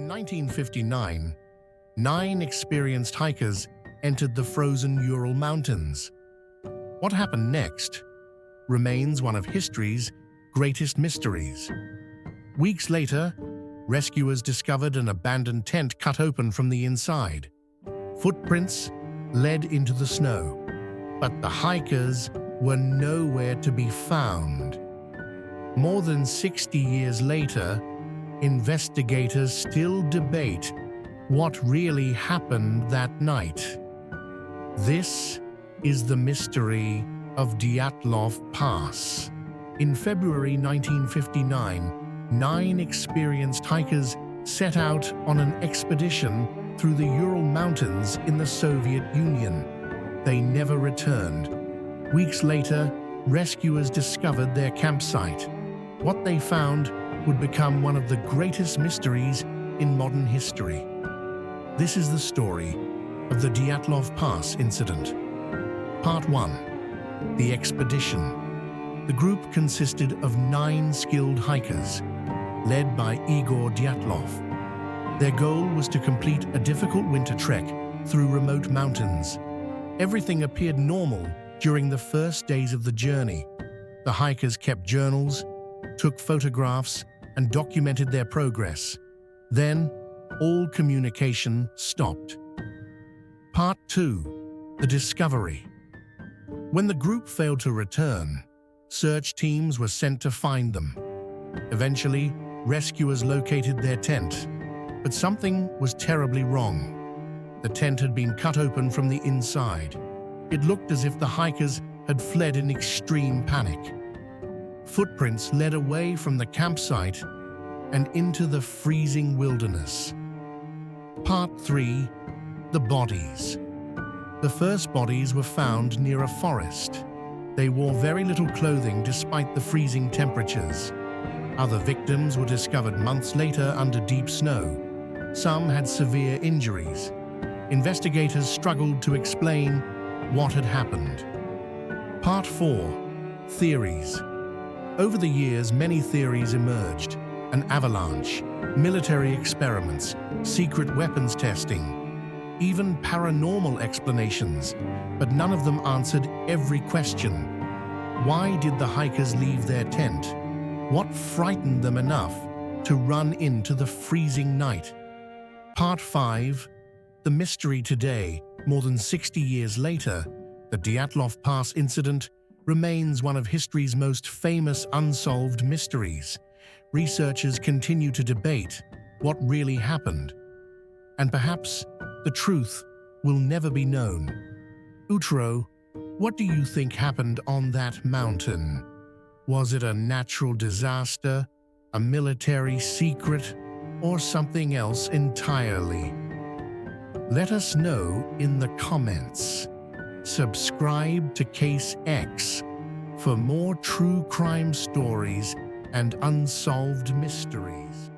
In 1959, 9 experienced hikers entered the frozen Ural Mountains. What happened next remains one of history's greatest mysteries. Weeks later, rescuers discovered an abandoned tent cut open from the inside. Footprints led into the snow, but the hikers were nowhere to be found. More than 60 years later, investigators still debate what really happened that night. This is the mystery of Dyatlov Pass. In February 1959, 9 experienced hikers set out on an expedition through the Ural Mountains in the Soviet Union. They never returned. Weeks later, rescuers discovered their campsite. What they found would become one of the greatest mysteries in modern history. This is the story of the Dyatlov Pass incident. Part 1. The expedition. The group consisted of 9 skilled hikers, led by Igor Dyatlov. Their goal was to complete a difficult winter trek through remote mountains. Everything appeared normal during the first days of the journey. The hikers kept journals, took photographs, and documented their progress. Then, all communication stopped. Part 2. The discovery. When the group failed to return, search teams were sent to find them. Eventually, rescuers located their tent, but something was terribly wrong. The tent had been cut open from the inside. It looked as if the hikers had fled in extreme panic. Footprints led away from the campsite and into the freezing wilderness. Part 3. The bodies. The first bodies were found near a forest. They wore very little clothing despite the freezing temperatures. Other victims were discovered months later under deep snow. Some had severe injuries. Investigators struggled to explain what had happened. Part 4. Theories. Over the years, many theories emerged. An avalanche, military experiments, secret weapons testing, even paranormal explanations, but none of them answered every question. Why did the hikers leave their tent? What frightened them enough to run into the freezing night? Part 5. The mystery today, more than 60 years later, the Dyatlov Pass incident remains one of history's most famous unsolved mysteries. Researchers continue to debate what really happened, and perhaps the truth will never be known. Utro, what do you think happened on that mountain? Was it a natural disaster, a military secret, or something else entirely? Let us know in the comments. Subscribe to Case X for more true crime stories and unsolved mysteries.